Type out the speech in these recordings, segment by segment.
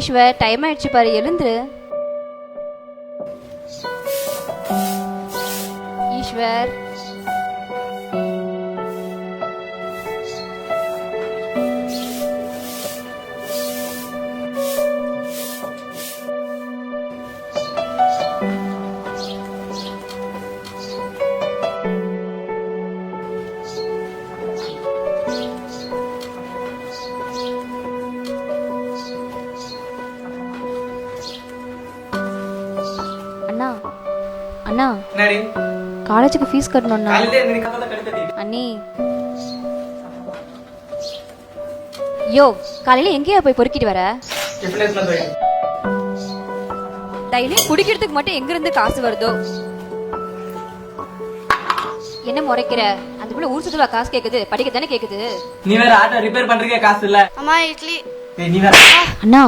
Ishwar, time ஆயிடுச்சு பாரு, எழுந்துரு. ஈஸ்வர், அண்ணா அண்ணா, காலேஜுக்கு ஃபீஸ் கட்டணும்ண்ணா. அண்ணி, யோ காலையில எங்கேயா போய் பொறுக்கிட்டு வர? டெய்லி குடிக்கிறதுக்கு மட்டும் எங்க இருந்து காசு வருதோ? என்ன முறைக்கிற? அந்த புள்ள ஊர் சுத்துவா காசு கேக்குது, படிக்க தானே கேக்குது. நீ வேற ஆட்டோ ரிப்பேர் பண்றதுக்கே காசு இல்ல. அம்மா இட்லி. நீ வேற அண்ணா,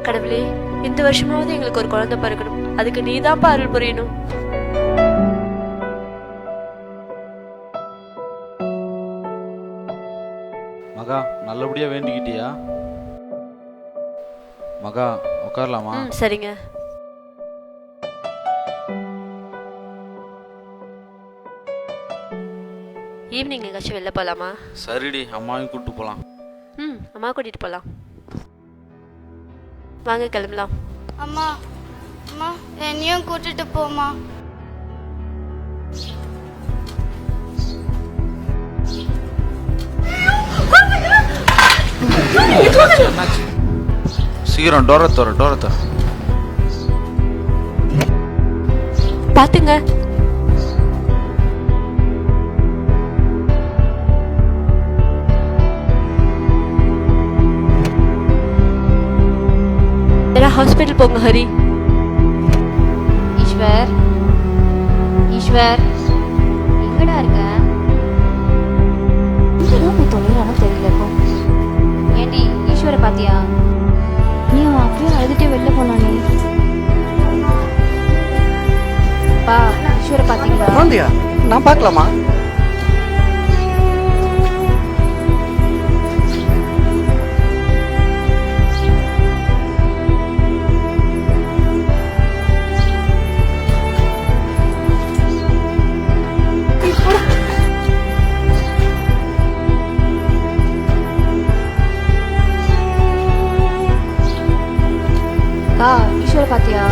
கடவுளே, இந்த வருஷமாவது எங்களுக்கு ஒரு குழந்தை பிறக்கணும். அதுக்கு நீதான் அருள் புரியணும். மகா, நல்லபடியா வேண்டிக்கிட்டியா? மகா, உட்காரலாமா? சரிங்க. ஈவினிங் எங்காச்சும் வெளில போலாமா? சரிடி, அம்மாவையும் கூப்பிட்டு போலாம். அம்மா கூட்டிட்டு போலாம். வாங்க கிளம்பலாம். அம்மா அம்மா, என்னையும் கூட்டிட்டு போமா. சீக்கிரம் டோரை தர. பாத்துங்க. ஹாஸ்பிட்டல் போங்க ஹரி. ஈஸ்வர், ஈஸ்வர் எங்கடா இருக்க? தொலைறானோ தெரியல. இப்போ ஏண்டி ஈஸ்வரை பாத்தியா? நீ அவன் அப்படியே அழுதுட்டே வெளில போனானே. பா, ஈஸ்வரை பாத்தீங்களா? குழந்தையா? நான் பார்க்கலாமா? ஈஸ்வரை பாத்தியா?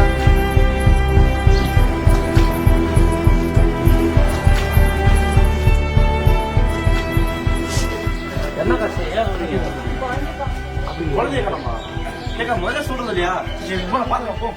என்ன கஷ்டம்? அப்படி குழந்தைய கடமா முதல்ல சொல்றது இல்லையா? பாத்துக்கலாம் போ.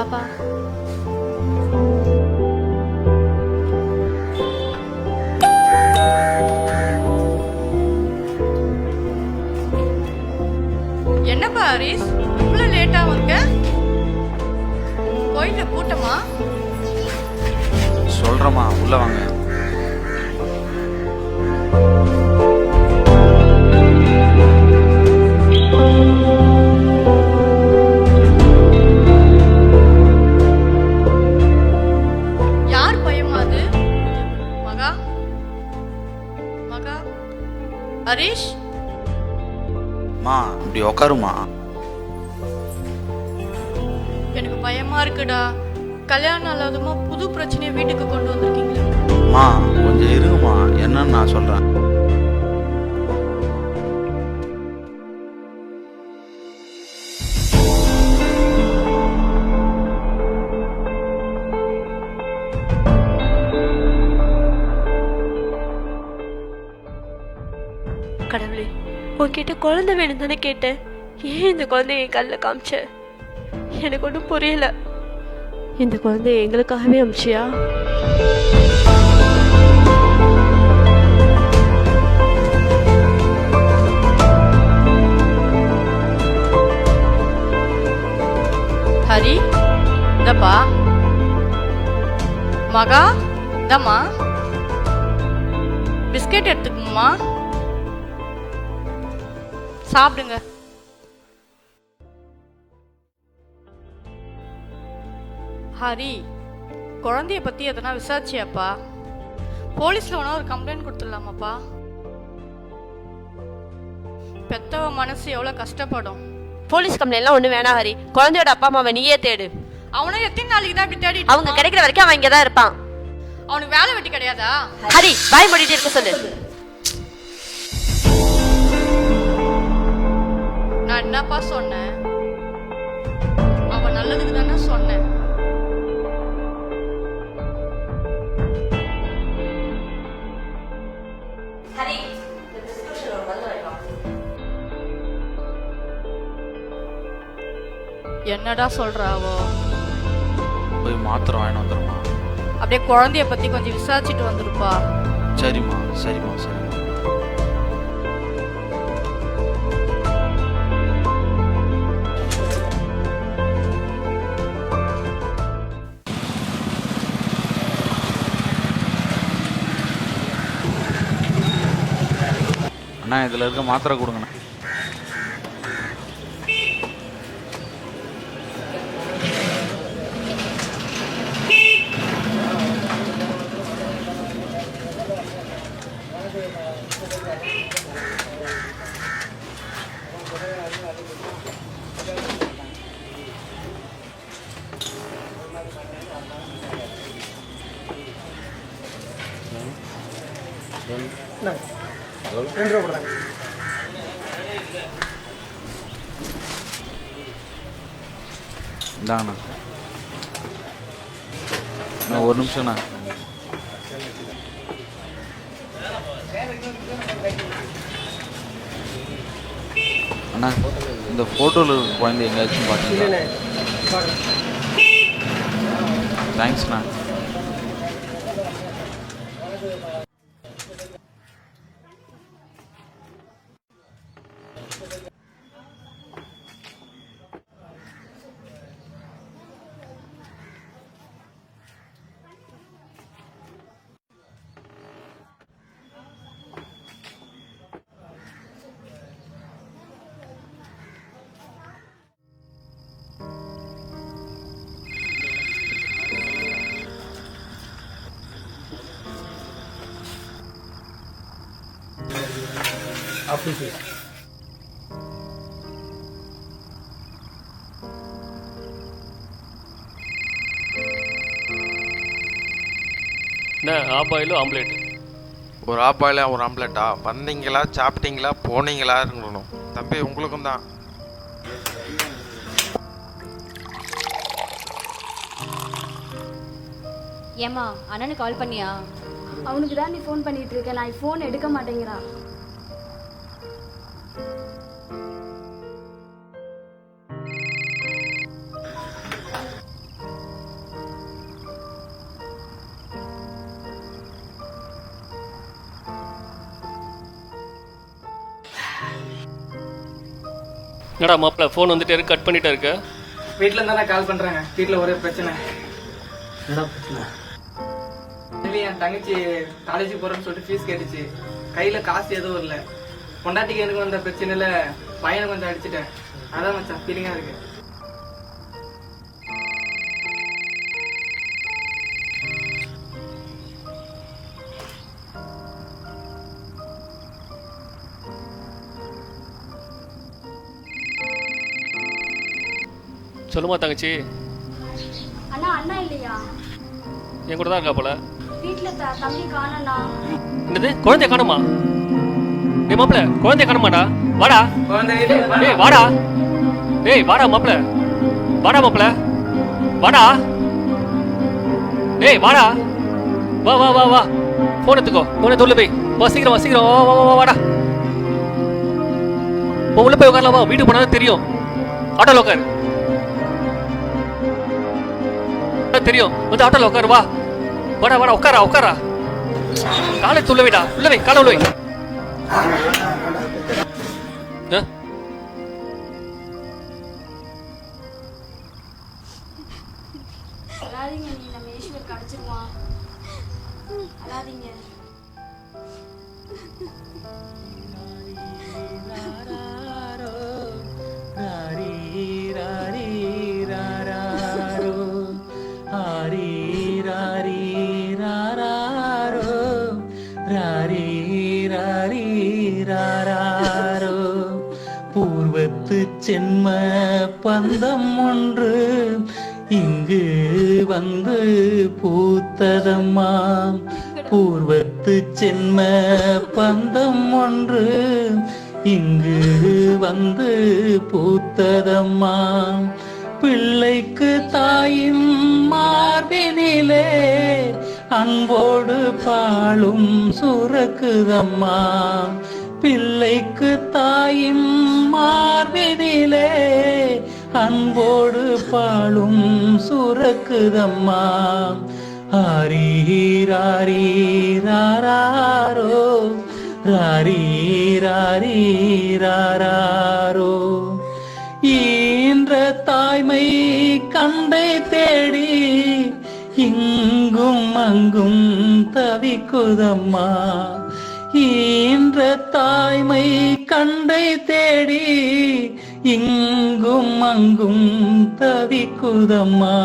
வாப்பா. என்னப்பா ஹரிஸ், இவ்வளவு லேட்டா வந்த? கோயில்ல கூட்டமா? சொல்கிறேம்மா உள்ளே வாங்க. யார் பையமா அது? மகா மகா ஹரிஷ், மா இப்படி உக்காருமா. எனக்கு பயமா இருக்குடா. கல்யாணம் இல்லாதமா புது பிரச்சனையை வீட்டுக்கு கொண்டு வந்திருக்கீங்களா? மா கொஞ்சம் இருங்கம்மா, என்னன்னு நான் சொல்கிறேன். கடவுளே, உன்கிட்ட குழந்தை வேணும் தானே கேட்டேன். ஏன் இந்த குழந்தைய என் கல்ல காமிச்ச? எனக்கு ஒன்றும் புரியல. இந்த குழந்தைய எங்களுக்காகவே அமிச்சியா? ஹரி, இந்தப்பா. மகா, இந்தம்மா பிஸ்கெட் எடுத்துக்கணுமா? சாப்பிடுங்க. ஹரி, குழந்தைய பத்தி எதனா விசாரிச்சியாப்பா? போலீஸ்ல வேணா ஒரு கம்ப்ளைண்ட் கொடுத்துடலாமாப்பா? பெத்தவ மனசு எவ்வளவு கஷ்டப்படும். போலீஸ் கம்ப்ளைண்ட்லாம் ஒண்ணு வேணாம் ஹரி. குழந்தையோட அப்பா அம்மாவை நீயே தேடு. அவனும் எத்தனை நாளைக்கு தான் இப்படி தேடி? அவங்க கிடைக்கிற வரைக்கும் அவன் இங்கதான் இருப்பான். அவனுக்கு வேலை வெட்டி கிடையாதா? ஹரி, வாய் மூடிட்டு இருக்க சொல்லு. நான் என்னப்பா சொன்னேன்? அவன் நல்லதுக்கு தானே சொன்னேன். என்னடா சொல்றாவோ? போய் மாத்திரம் வாங்கிட்டு வந்துடுமா. அப்படியே குழந்தைய பத்தி கொஞ்சம் விசாரிச்சுட்டு வந்துருப்பா. சரிம்மா சரிம்மா சரிம்மா. அண்ணா இதில் இருக்க மாத்திரை கொடுங்கண்ணா. இந்தாங்கண்ணா. ஒரு நிமிஷம்ண்ணா. அண்ணா இந்த ஃபோட்டோவில் இருக்க குழந்தை எங்கேயாச்சும் பார்த்தீங்களா? தேங்க்ஸ்ண்ணா. என்ன ஆப்பாயிலும் ஆம்லேட்? ஒரு ஆப்பாயில ஒரு ஆம்லேட்டா? வந்தீங்களா, சாப்பிட்டீங்களா, போனீங்களா இருக்கணும். தம்பி உங்களுக்கும் தான். ஏம்மா அண்ணனுக்கு கால் பண்ணியா? அவனுக்கு தான் நீ ஃபோன் பண்ணிட்டு இருக்க. நான் ஃபோன் எடுக்க மாட்டேங்கிறான். என்னடா மாப்பிள்ள ஃபோன் வந்துட்டே இருக்கு, கட் பண்ணிட்டே இருக்க. வீட்டில் இருந்தால் நான் கால் பண்ணுறேங்க. வீட்டில் ஒரே பிரச்சனை. என்னடா பிரச்சனை? என் தங்கச்சி காலேஜுக்கு போகிறேன்னு சொல்லிட்டு ஃபீஸ் கேட்டுச்சு. கையில் காசு எதுவும் இல்லை. பொண்டாட்டிக்கு எனக்கு வந்த பிரச்சனையில் பையனை கொஞ்சம் அடிச்சிட்டேன். அதான் மச்சான் ஃபீலிங்காக இருக்கு. சொல்லுமா தங்கச்சி. அண்ணா அண்ணா இல்லையா? என் கூட தான் இருக்கா போல. வீட்டில் தம்பி காணண்ணா. என்னது குழந்தைய காணுமா? டேய் மாப்பிள்ள குழந்தைய காணுமாடா? வாடா. குழந்தை டேய் வாடா. டேய் வாடா மாப்பிள்ள. வாடா மாப்பிள்ள. வாடா. டேய் வாடா. வா வா வா வா. போன் எடுத்துக்கோ. போனை தொல்ல போய். வா சீக்கிரம் வா சீக்கிரம். வா வா வா வாடா. உள்ள போய் உட்காரலாம். வா வீட்டுக்கு போனா தெரியும். ஆட்டோல உட்காரு. தெரியும் வந்து ஆட்டோல உட்காரு. வா வாடா வாடா உட்காரா உட்காரா. காலை துள்ள வைடா. உள்ள வை காலை உள்ள வை. அழாதீங்க, நீ நம்ம ஈஸ்வர் கிடைச்சிருவான். அழாதீங்க. பூர்வத்து சென்ம பந்தம் ஒன்று இங்கு வந்து பூத்ததம்மா. பூர்வத்து சென்ம பந்தம் ஒன்று இங்கு வந்து பூத்ததம்மா. பிள்ளைக்கு தாயின் மார்பினிலே அன்போடு பாலும் சுரக்குதம்மா. பிள்ளைக்கு தாயின் மார்பினிலே அன்போடு பாலும் சுரக்குதம்மா. ஆரீராரீராரோ ராரீராரீராரோ. ஈன்ற தாய்மை கண்டை தேடி இங்கும் அங்கும் தவிக்குதம்மா. ஈன்ற தாய்மை கண்டை தேடி இங்கும் அங்கும் தவிக்குதம்மா.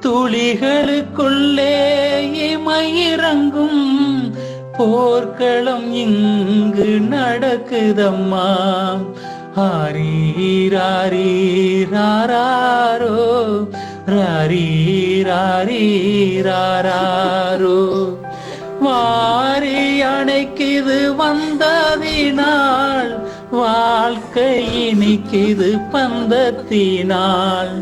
துளிகளுக்குள்ளே இமையிறங்கும் போர்க்களம் இங்கு நடக்குதம்மா. ஆரீராரீராரோ ராரீராரீராரோ. வாரி அணைக்குது வந்ததினால் வாழ்க்கை இனிக்குது பந்தத்தினால்.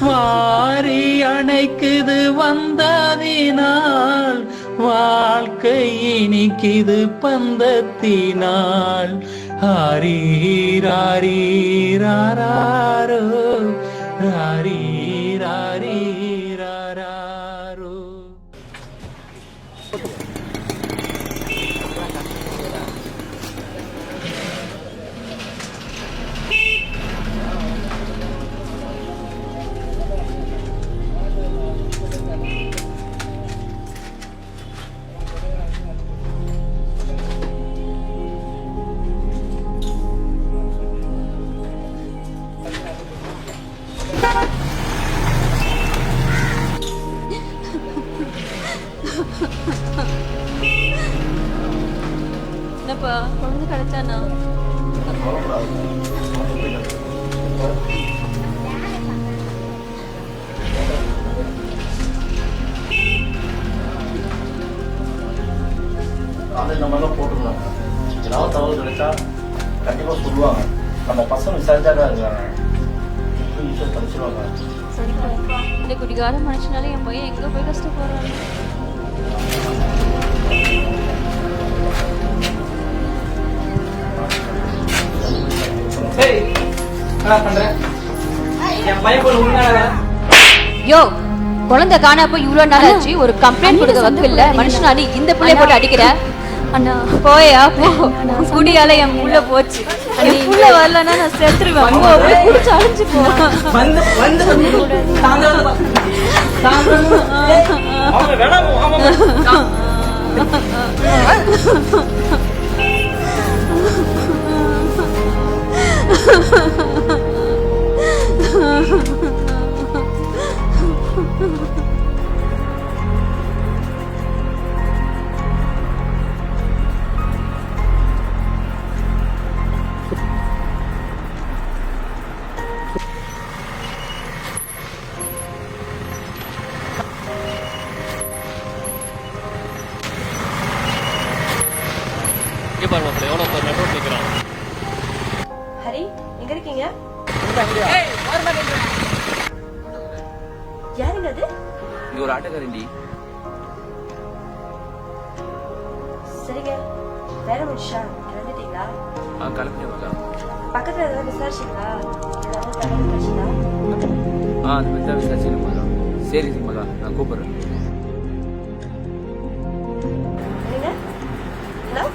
வாரி அணைக்குது வந்ததினால் வாழ்க்கை இனிக்குது பந்தத்தினால். ஆரீராரீராரோ ராரீராரீராரோ. என்னப்பா குழந்தை கிடைச்சானா? காலையில் நம்ம எல்லாம் போட்டுருந்தாங்க. ஏதாவது தகவல் கிடைச்சா கண்டிப்பாக சொல்லுவாங்க. நம்ம பசங்க விசாரிச்சாக்கா இருக்காங்க. ஈஸ்வர் படிச்சிருவாங்க. சரிப்பா, இந்த குடிகார மனுஷனால என் பையன் எங்கே போய் கஷ்டப்படுறாங்க. யோ, குழந்தை காணா போய் இவ்வளவு நாள் ஆச்சு, ஒரு கம்ப்ளைண்ட் கொடுக்க வந்து இல்ல மனுஷனாடி இந்த பிள்ளைய போட்டு அடிக்கிற. அண்ணா போயா போ. குடியால என் புள்ள போச்சு. என் புள்ள வரலன்னா நான் செத்துருவேன். போ, அப்படியே குடிச்சு அழிஞ்சு போ. வந்து வந்து அவங்க வேணாம் அவங்க இங்கே பாரு மாப்பிள்ளை எவ்வளோ மெட்ரோட் நிற்கிறான். ஹரி எங்க இருக்கீங்க? யாருங்க அது? இங்கே ஒரு ஆட்டோக்காரண்டி. சரிங்க. வேற மனுஷா கிளம்பிட்டீங்களா? கிளம்பிட்டேன் மகா. பக்கத்துல ஏதாவது விசாரிச்சிங்களா? ஏதாவது தகவல் கிடைச்சதா? அது பற்றி தான் விசாரிச்சு மகா. சரி மகா, நான் கூப்பிட்றேன். என்னங்க? ஹலோ?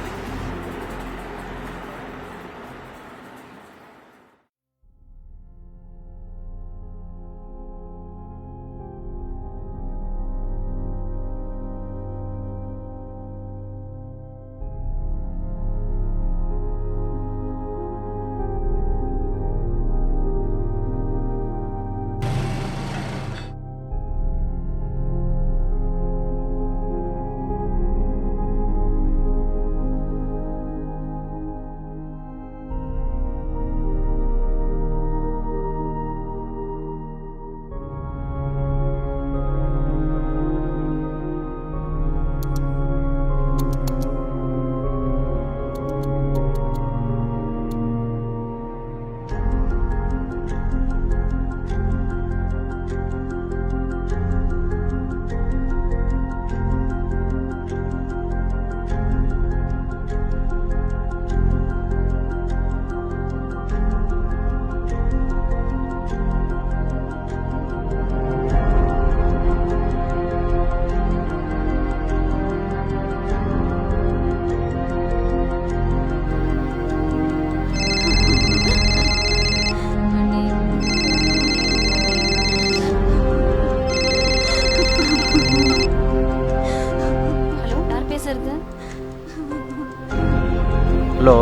ஹலோ,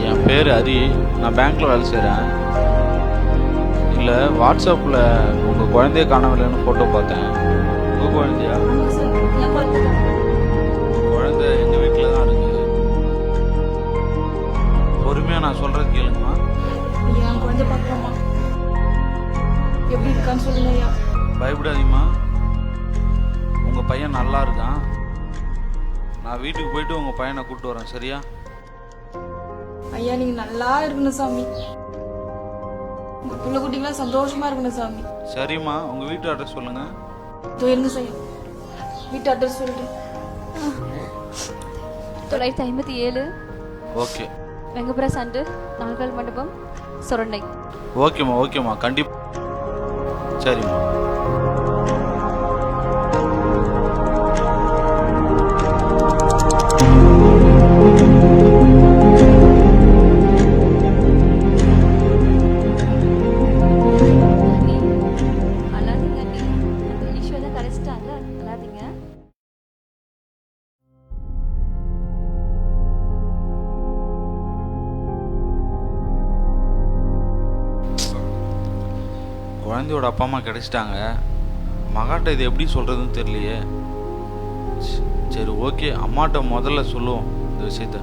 என் பேர் ஹரி. நான் பேங்க்கில் வேலை செய்கிறேன். இல்லை, வாட்ஸ்அப்பில் உங்கள் குழந்தைய காணவில்லைன்னு ஃபோட்டோ பார்த்தேன். உங்கள் குழந்தையா? குழந்தை எங்கள் வீட்டில் தான் இருக்குது. பொறுமையாக நான் சொல்கிறது கேளுங்கம்மா. என் குழந்தை பார்க்கலாமா? எப்படி இருக்கான்னு சொல்லுங்க ஐயா. பயப்படாதீங்கம்மா, உங்கள் பையன் நல்லா இருக்கான். நான் வீட்டுக்கு போயிட்டு உங்கள் பையனை கூப்பிட்டு வரேன், சரியா? ஐயா நீங்க நல்லா இருக்கணும் சாமி. உங்க புள்ள குட்டிங்களா சந்தோஷமா இருக்கணும் சாமி. சரிம்மா, உங்கள் வீட்டு அட்ரஸ் சொல்லுங்கள். இருங்க சார், வீட்டு அட்ரஸ் சொல்லிட்டு 957 ஓகே. வெங்கபுர சண்டு, நால்கால் மண்டபம், சொரண்டை. ஓகேம்மா ஓகேம்மா, கண்டிப்பாக. சரிம்மா. குழந்தையோட அப்பா அம்மா கிடைச்சிட்டாங்க. மகாட்ட இது எப்படி சொல்கிறதுன்னு தெரியலையே. சரி ஓகே, அம்மாட்ட முதல்ல சொல்லுவோம் இந்த விஷயத்த.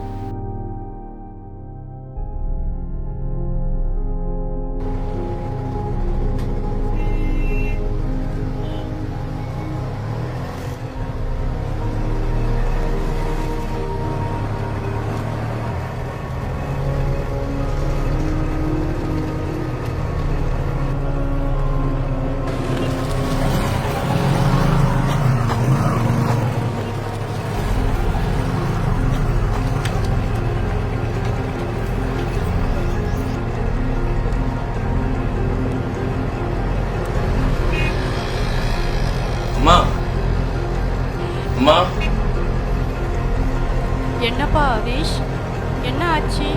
ஹரீஷ், என்ன ஆச்சு?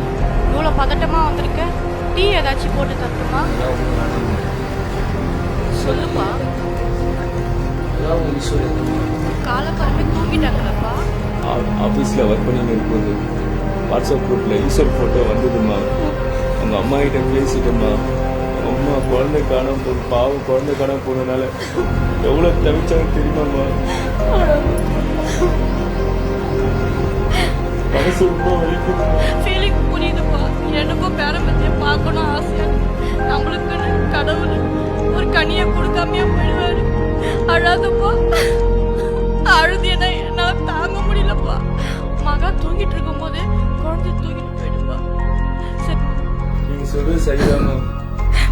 இவ்வளோ பதட்டமாக வந்திருக்க? டீ ஏதாச்சும் போட்டு தரட்டுமா? சொல்லுப்பா. காலப்பறமே தூங்கிட்டாங்களப்பா. ஆஃபீஸில் ஒர்க் பண்ணிட்டு இருக்கும்போது வாட்ஸ்அப் குரூப்பில் ஈஸ்வர் ஃபோட்டோ வந்ததுமா. அவங்க அம்மா கிட்ட பேசிட்டோம்மா. அம்மா குழந்தை காணாம போகுது, பாவம் குழந்தை காணாம போனதுனால எவ்வளோ தவிச்சாங்க தெரியுமாம்மா. மனசு ரொம்ப வலிக்குது. ஃபீலிங் புரியுதுப்பா. எனக்கும் பேரம்பத்தியை பார்க்கணும் ஆசையா. நம்மளுக்குன்னு கடவுள் ஒரு கனியை கொடுக்காமையா போயிடுவாரு. அழாதப்பா. அழுதியனா என்னால் தாங்க முடியலப்பா. மகா தூங்கிட்டு இருக்கும் போதே குழந்தை தூங்கிட்டு போயிடுப்பா. சரி, நீங்க சொல்றது சரிதாம்மா.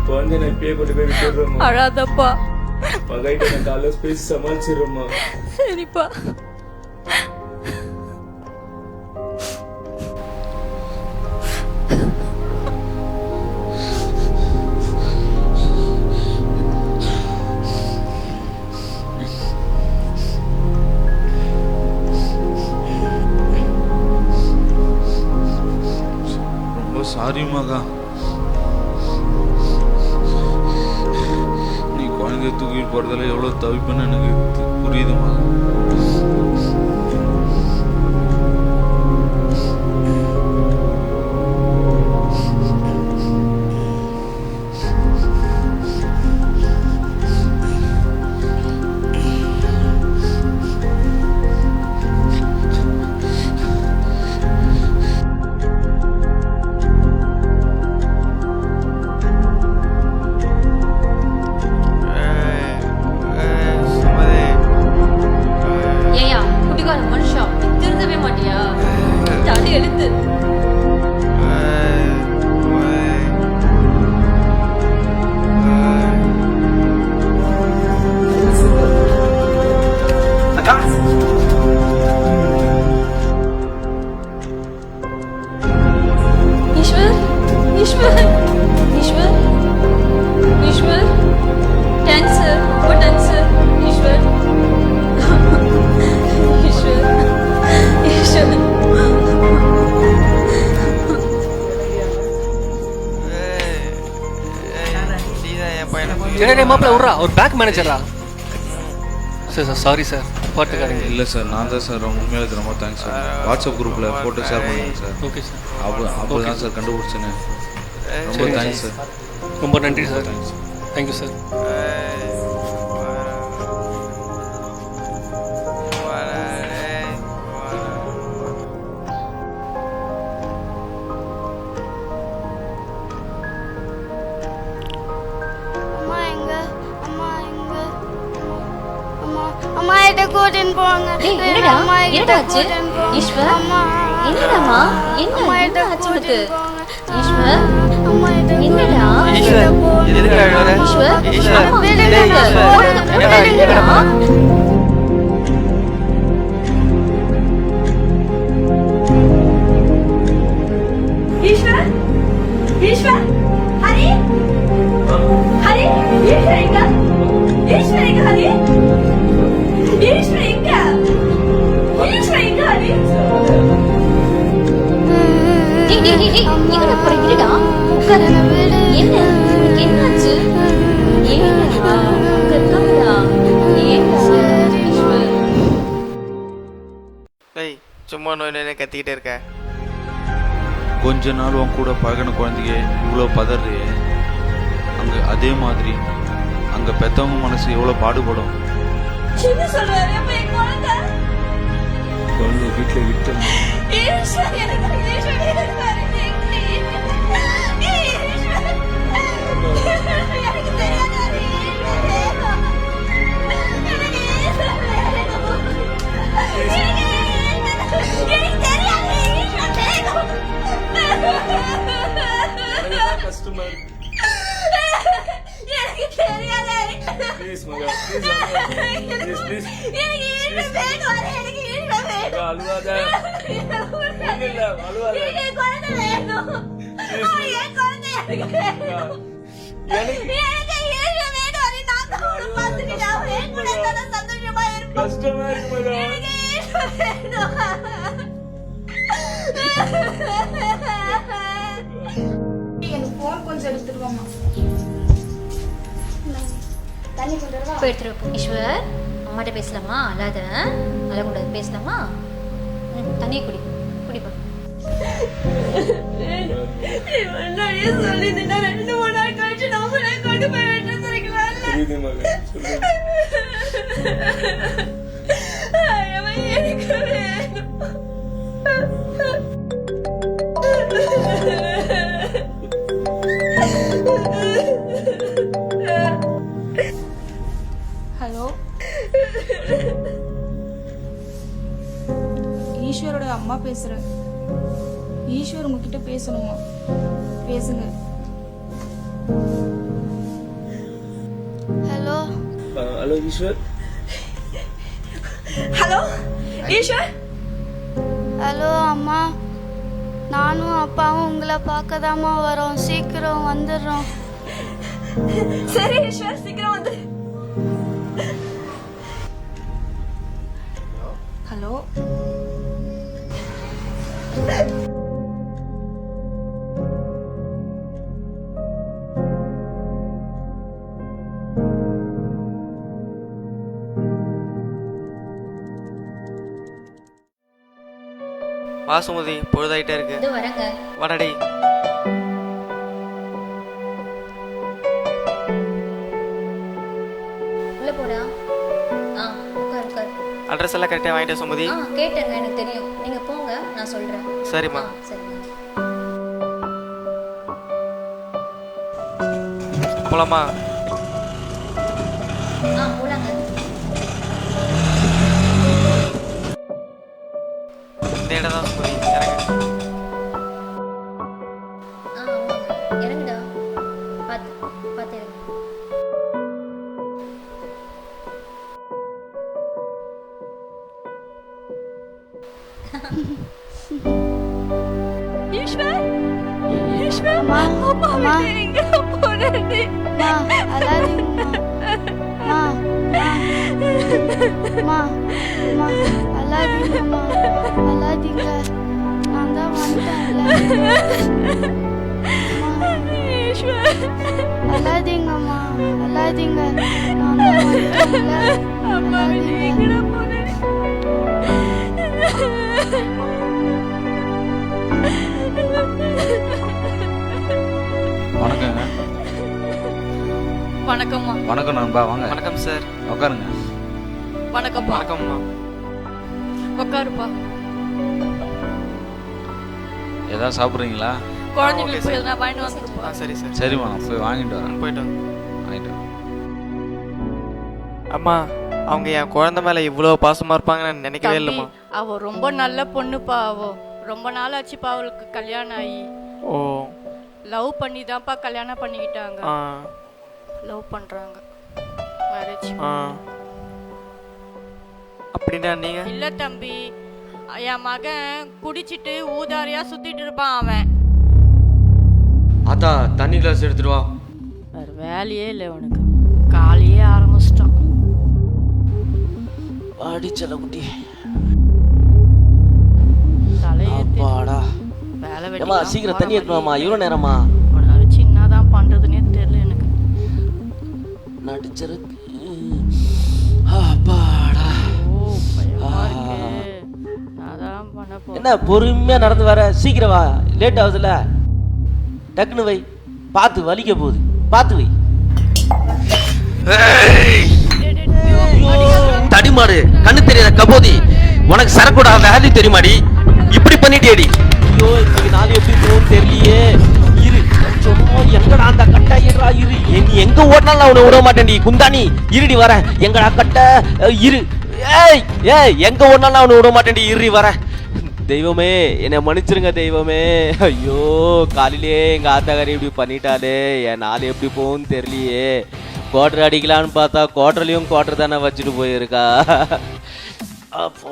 குழந்தை நான் இப்பயே கொண்டு போய் விட்டுடுறோம்மா. அழாதப்பா. மகாயிட்ட நான் காலைல பேசி சமாளிச்சிடுறோம்மா. சரிப்பா. சாரி மகா, நீ குழந்தைய தூக்கிட்டு போறதுல எவ்வளவு தவிப்புன்னு எனக்கு புரியுதுமா. மாப்பிள்ள விட்றா, ஒரு பேங்க் மேனேஜரா? சார் சாரி சார், பாட்டுக்காரங்க. இல்லை சார், நான் தான் சார். உண்மையிலுக்கு ரொம்ப தேங்க்ஸ் சார். வாட்ஸ்அப் குரூப்பில் ஃபோட்டோ ஷேர் பண்ணுங்க சார். Okay sir. அப்போ தான் சார் கண்டுபிடிச்சேன்னு. ரொம்ப தேங்க்ஸ் சார். ரொம்ப நன்றி சார். Thank you sir. கூட்டின்னு போங்க. என்னடா என்னடாச்சு ஈஸ்வர்? என்னடாமா என்ன ஆச்சு உனக்கு ஈஸ்வர்? என்னடா ஈஸ்வர்? ஈஸ்வர், ஈஸ்வர், ஹரி, ஹரி, ஈஸ்வர் எங்க? ஈஸ்வர் எங்க ஹரி? ஈஸ்வர் எங்க? ஈஸ்வர் எங்க ஹரி? இங்கடா போறீங்கடா. உட்காரு. என்ன உனக்கு என்னாச்சு? ஏன்டா கத்தாதடா. ஏன்டா ஈஸ்வர்? டேய், சும்மா நோய் கத்திக்கிட்டே இருக்க. கொஞ்ச நாள் உன் கூட பழகின குழந்தைங்க இவ்வளோ பதறியே. அங்கே அதே மாதிரி அங்கே பெற்றவங்க மனசு எவ்வளோ பாடுபடும். என்ன சொல்றாரு? அப்ப என் குழந்தை வீட்டில் விட்டோம். ஈஸ்வர் எனக்கு ஈஸ்வர் இருக்காரு. எனக்கு தெரியாதாரு. எனக்கு தெரியாது. கஷ்டமா இருக்கு. எனக்கு தெரியாத. ப்ளீஸ் மகா, ப்ளீஸ் ப்ளீஸ். எனக்கு ஈஸ்வர் வேணும். எனக்கு ஈஸ்வர் வேணும். அழுவாத. ஒண்ணும் இல்ல, அழுவாத. எனக்கு குழந்தை வேணும். என் குழந்தை எனக்கு வேணும். எனக்கு ஈஸ்வர் வேணும். நான் தான் உன்னை பார்த்துக்கிட்டேன். என் கூட இருந்தாலும் சந்தோஷமா இருப்பேன். கஷ்டமா இருக்கு மகா. எனக்கு ஈஸ்வர் வேணும். எடுத்துட்டு வாமா. தண்ணி கொண்டு வரவா? போய் எடுத்துட்டு வா. ஈஸ்வர் அம்மாட்ட பேசலாமா? அழாத, அழக்கூடாது, பேசலாமா? தண்ணியை குடி, குடிப்பா. முன்னாடியே சொல்லியிருந்தா 2-3 நாள் கழிச்சு நம்மளே கொண்டு போய் விட்டு சொல்லிக்கலாம்ல. எனக்கு வேணும். ஹலோ, ஈஸ்வரோட அம்மா பேசுறேன். ஈஸ்வர் உங்ககிட்ட பேசணுமா? பேசுங்க. Hello hello Eswar. Hello Eswar. Hello அம்மா, நானும் அப்பாவும் உங்களை பார்க்கதாம்மா வரோம். சீக்கிரம் வந்துடுறோம். சரி ஈஸ்வர், சீக்கிரம் வந்து. ஹலோ, வா சுமதி, பொழுதாயிட்டே இருக்கு. இது வரங்க. வாடடி. உள்ள போடா. உட்கார் உட்கார். அட்ரஸ் எல்லாம் கரெக்டாக வாங்கிட்டேன் சுமதி. கேட்டேங்க, எனக்கு தெரியும். நீங்க போங்க, நான் சொல்றேன். சரிம்மா. சரிங்க. போலாமா? போலாங்க. இந்த இடம் தான் சுமதி. இறங்க. இறங்குடா. பார்த்து பார்த்து இறங்கு. ஈஸ்வர், ஈஸ்வர், அம்மா, அம்மா அம்மா. எங்க போறேன்னு. அம்மா, அல்லாதீங்கம்மா, அல்லாதீங்க. நான் தான் வந்துட்டேன்ல. ஈஸ்வர், அல்லாதீங்கம்மா, அல்லாதீங்க. நான் தான் வந்துட்டேன்ல. அம்மா எங்கடா போறேன்? வணக்கங்க. வணக்கம்மா. வணக்கம் நண்பா, வாங்க. வணக்கம் சார். உட்காருங்க. வணக்கம்மா. வணக்கம்மா. உட்காருப்பா. ஏதாவது சாப்பிட்றீங்களா? குழந்தைங்களுக்கு போய் எதனா வாங்கிட்டு வந்துருப்பா. சரி சார். சரிம்மா, நான் போய் வாங்கிட்டு வரேன். போயிட்டு வாங்கிட்டு வரேன். அம்மா, அவங்க என் குழந்தை மேல இவ்வளோ பாசமா இருப்பாங்கன்னு நான் நினைக்கவே இல்லைம்மா. அவ ரொம்ப நல்ல பொண்ணுப்பா. அவ ரொம்ப நாள் ஆச்சுப்பா அவளுக்கு கல்யாணம் ஆகி. ஓ. லவ் பண்ணி தான்ப்பா கல்யாணம் பண்ணிக்கிட்டாங்க. ஆ. லவ் பண்றாங்க. மேரேஜ். அப்படின்னா நீங்க? இல்ல தம்பி, என் மகன் குடிச்சிட்டு ஊதாரியா சுத்திட்டு இருப்பான் அவன். ஆத்தா, தண்ணி கிளாஸ் எடுத்துட்டு வா. வேற வேலையே இல்லை அவனுக்கு. காலையே ஆரம்பிச்சிட்டான். வாடி செல்லக்குட்டி. தலையேடா. வேலை ஏமா சீக்கிரம் தண்ணி எடுத்துவாமா. இவ்வளோ நேரமா? அவனை வச்சு என்னதான் பண்றதுன்னே தெரியல எனக்கு. நடிச்சிருக்கு. அப்பாடா. பயமா இருக்கு. நான் பண்ண போறேன். என்ன பொறுமையா நடந்து வர? சீக்கிரம் வா, லேட் ஆகுதுல்ல. டக்குனு வை, பார்த்து வலிக்க போகுது, பார்த்து வை. தடிமாடு, கண்ணு தெரியாத கபோதி, உனக்கு சரக்கூட வேல்யூ தெரியுமாடி? இப்படி பண்ணிட்டேடி. ஐயோ, இன்னைக்கு நாள் எப்படி போகும் தெரியலையே. இரு, சும்மா எங்கடா அந்த கட்டை? இருடா, இரு. நீ எங்க ஓடினாலும் நான் உன்னை விட மாட்டேன்டி குந்தாணி. இருடி வரேன். எங்கடா கட்டை? இரு. ஏய் ஏய், எங்க ஓடினாலும் நான் உன்னை விட மாட்டேன்டி. இரு வரேன். தெய்வமே, என்னை மன்னிச்சிருங்க தெய்வமே. ஐயோ, காலையிலே எங்க ஆத்தாக்காரி இப்படி பண்ணிட்டாலே. என் நாள் எப்படி போகும்னு தெரியலையே. குவார்டர் அடிக்கலான்னு பார்த்தா குவார்டர்லையும் குவார்டர் தானே வச்சுட்டு போயிருக்கா. அப்போ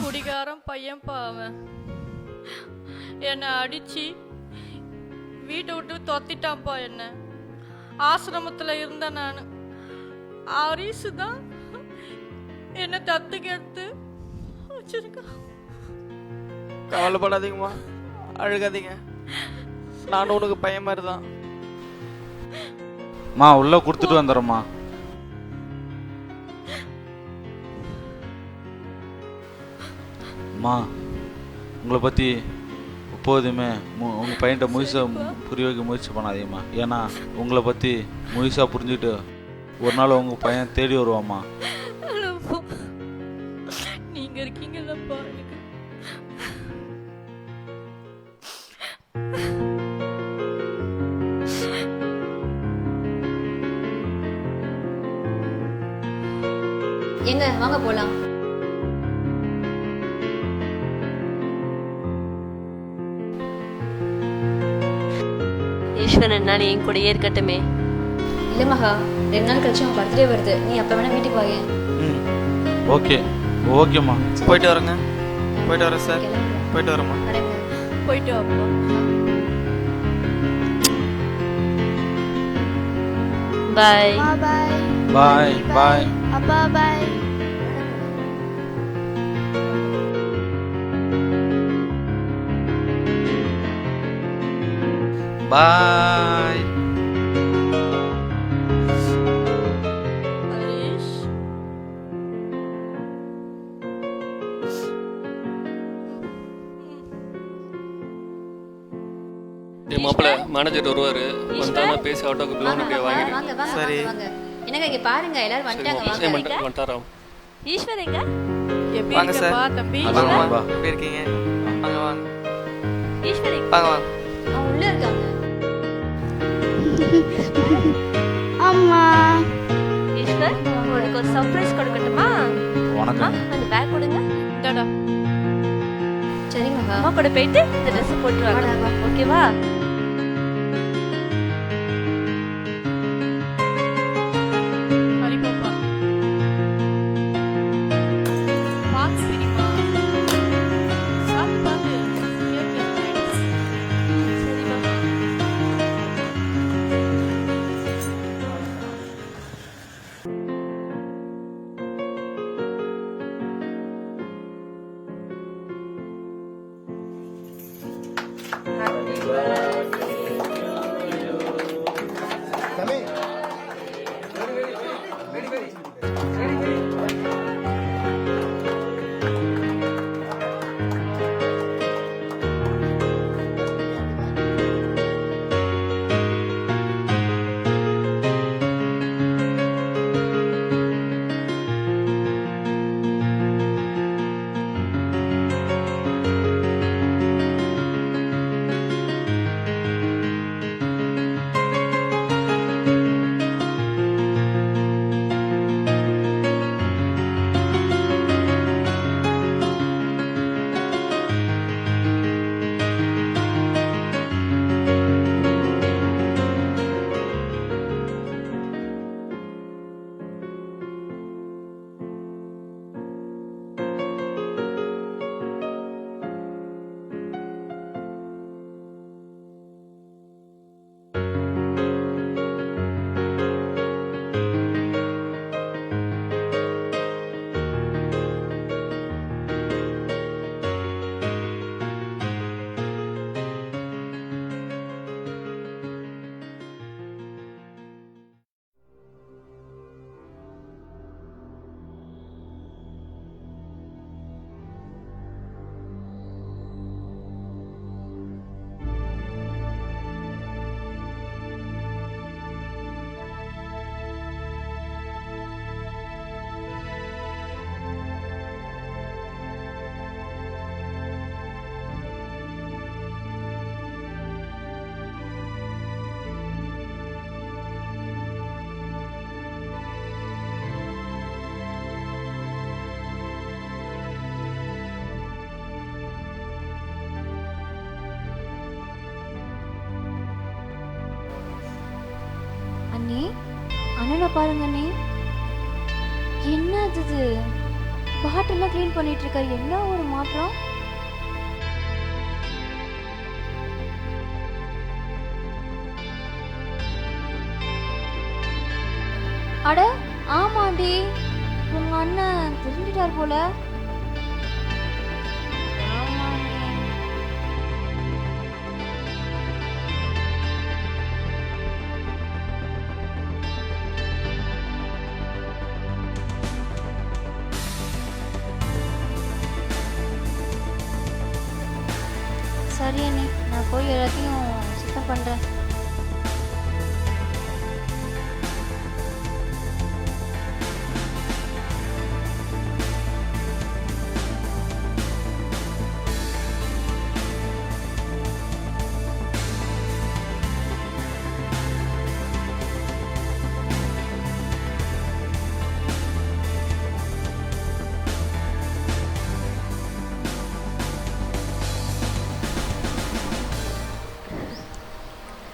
குடிகாரம் பையன் பாவன் என்னை அடிச்சு வீட்டை விட்டு தொத்திட்டான்ப்பா. என்ன ஆசிரமத்துல இருந்த நான் ஆரிசு தான் என்ன தத்துக்கு எடுத்து வச்சிருக்கான். கவலைப்படாதீங்கம்மா, அழுகாதீங்க. நானும் உனக்கு பையன் மாதிரி தான். மா உள்ள கொடுத்துட்டு வந்துடுறேம்மா. அம்மா உங்களை பற்றி எப்போதுமே உங்கள் பையன்கிட்ட முழுசாக புரிய வைக்க முயற்சி பண்ணாதீங்கம்மா. ஏன்னா உங்களை பற்றி முழுசாக புரிஞ்சுக்கிட்டு ஒரு நாள் உங்கள் பையன் தேடி வருவாம்மா. நீங்க இருக்கீங்கல்லப்பா எனக்கு. எங்க வாங்க போலாம். ஈஸ்வரன் நான் என் கூடயே இருக்கட்டுமே. இல்ல மகா, 2 நாள் கழிச்சு உன் பர்த்டே வருது. நீ அப்ப வேணா வீட்டுக்கு வாங்க. ஓகே ஓகேம்மா. போயிட்டு வரேங்க. போயிட்டு வரேன் சார். போயிட்டு வரேம்மா. போயிட்டு வாப்பா. பாய் பாய். பாய் பாய். அப்பா பாய். பாய். ஹரிஷ் டேய் மாப்பிள்ள, மேனேஜர் வருவாரு. வந்தானா பேசி ஆட்டோக்கு லோன் அப்படியே வாங்கிடு. வாங்க வாங்க சரி. வாங்க. என்னங்க இங்க பாருங்க, எல்லாரும் வந்துட்டாங்க. வாங்க. வந்துட்டாராம். ஈஸ்வர் எங்க? எப்படி வாங்க சார். இருக்கப்பா தம்பி? வாங்க. எப்படி இருக்கீங்க? வாங்க வாங்க. ஈஸ்வர் எங்க? வாங்க வாங்க. அவங்க உள்ள இருக்காங்க. அம்மா. ஈஸ்வர் உங்களுக்கு ஒரு சர்ப்ரைஸ் கொடுக்கட்டுமா? வணக்கம். அந்த பேக் கொடுங்க. இந்தடா. சரி மகா. அம்மா கூட போயிட்டு இந்த ட்ரெஸ் போட்டு வாங்க. ஓகேவா? ஹரி பாப்பா. பாத்து பிடிமா. சாப்பிட்டு பாத்து. சரிம்மா. அண்ணே, அண்ணனை பாருங்க அண்ணே. என்ன இது? பாட்டெல்லாம் க்ளீன் பண்ணிட்டு இருக்காரு. என்ன ஒரு மாற்றம்? அட ஆமாண்டி, உங்க அண்ணன் திரும்பிட்டார் போல. சரி அண்ணி, நான் போய் எல்லாத்தையும் சுத்தம் பண்ணுறேன்.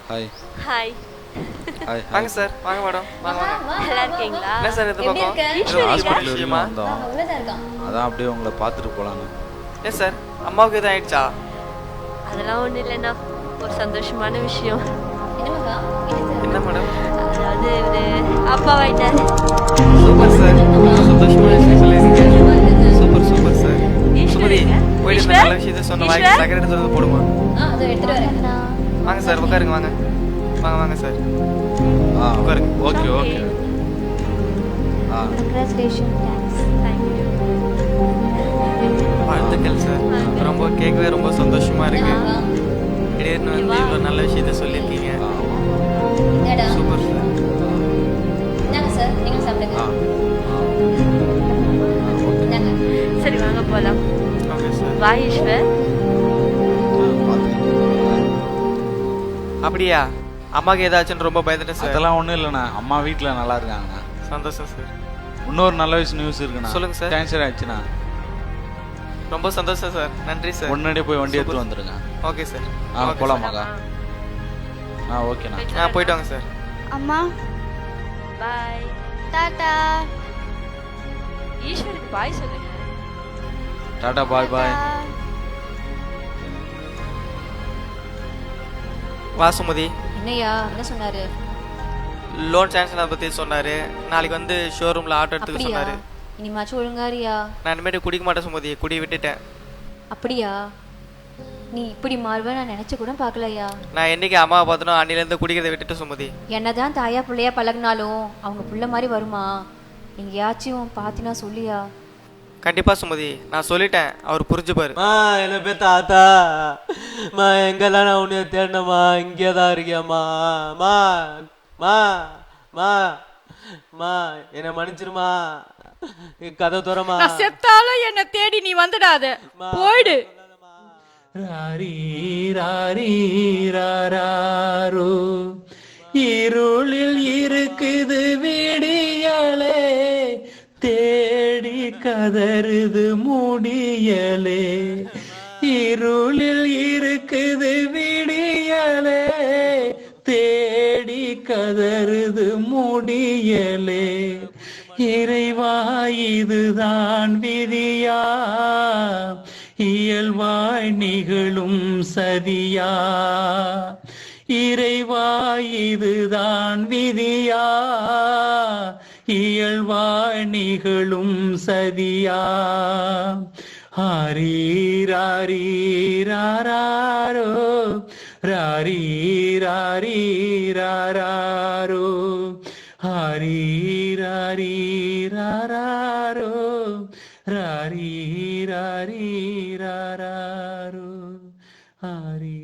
Hi hi. ஹாய் வாங்க சார், வாங்க மேடம், வாங்க வாங்க. நல்லா இருக்கீங்களா? என்ன சார் இது பக்கம்? ஹாஸ்பிட்டல் விஷயமா? வந்தோம், அதான் அப்படியே உங்களை பார்த்துட்டு போகலான்னு. ஏன் சார், அம்மாவுக்கு எதுவும் ஆயிடுச்சா? அதெல்லாம் ஒன்றும் இல்லைண்ணா, ஒரு சந்தோஷமான விஷயம். என்ன மேடம்? அதாவது இவரு அப்பாவாயிட்டாரு. சூப்பர் சார், சந்தோஷமான விஷயம் சொல்லியிருக்கீங்க. Super super sir. சுமதி, போயிட்டு இந்த நல்ல விஷயத்தை சொன்ன வாய்க்கு சக்கரை எடுத்து வந்து போடுமா? வாங்க சார், உட்காருங்க, வாங்க வாங்க வாங்க சார். உட்காருங்க. Okay okay. கங்க்ராச்சுலேஷன். தேங்க்ஸ். வாழ்த்துக்கள் சார், ரொம்ப கேட்கவே ரொம்ப சந்தோஷமா இருக்கு. திடீர்னு வந்து இவ்வளோ நல்ல விஷயத்த சொல்லியிருக்கீங்க. Super sir. சரி வாங்க போகலாம். Okay sir. வா ஈஸ்வர். அப்படியா? அம்மாவுக்கு ஏதாச்சும் ரொம்ப பயந்துட்டேன் சார். அதெல்லாம் ஒன்றும் இல்லைண்ணா, அம்மா வீட்டில் நல்லா இருக்காங்க. சந்தோஷம் சார். இன்னொரு நல்ல விஷயம் நியூஸ் இருக்குண்ணா. சொல்லுங்க சார். கேன்சர் ஆயிடுச்சுண்ணா. ரொம்ப சந்தோஷம் சார், நன்றி சார். முன்னாடியே போய் வண்டி எடுத்து வந்துருங்க. Okay sir. போலாமாக்கா? ஓகேண்ணா. போயிட்டு வாங்க சார். அம்மா பாய். டாடா. ஈஸ்வருக்கு பாய் சொல்லுங்க. டாடா பாய் பாய். வா சுமதி. என்னையா, என்ன சொன்னாரு? லோன் சாங்ஷனை பற்றி சொன்னார். நாளைக்கு வந்து ஷோரூமில் ஆட்டோ எடுத்துக்க சொன்னார். இனிமாச்சும் ஒழுங்காரியா? நான் இனிமேட்டு குடிக்க மாட்டேன் சுமதி, குடி விட்டுட்டேன். அப்படியா? நீ இப்படி மாறுவேன் நான் நினைச்சு கூட பார்க்கலையா. நான் என்னைக்கு அம்மாவை பார்த்தனோ அன்னிலேருந்து குடிக்கிறத விட்டுட்டு சுமதி. என்னதான் தாயா பிள்ளையா பழகினாலும் அவங்க புள்ள மாதிரி வருமா? எங்கேயாச்சும் பார்த்தினா சொல்லியா? கண்டிப்பாக சுமதி, நான் சொல்லிட்டேன், அவர் புரிஞ்சுப்பாரு. என்ன பேர் தாத்தா மா, எங்கெல்லாம் நான் உன்னைய தேடணுமா? இங்கே தான் இருக்கியாம்மா? மா மா மா மா, என்னை மன்னிச்சிருமா, கதை தோறமா. செத்தாலும் என்ன தேடி நீ வந்துடாத, போயிடு. ராரி ராரி ராரோ, இருளில் இருக்குது விடியலே, தேடி கதறுது முடியலே, இருளில் இருக்குது விடியலே, தேடி கதறுது முடியலே, இறைவா இதுதான் விதியா, இயல்வாய் நிகழும் சதியா, இறைவா இதுதான் விதியா, இயல்வாய் நிகழும் சதியா, ஹரி ராரி ராரோ, ராரி ராரி ராரோ, ஹரி ராரி ராரோ, ராரி ராரி ராரோ, ஹரி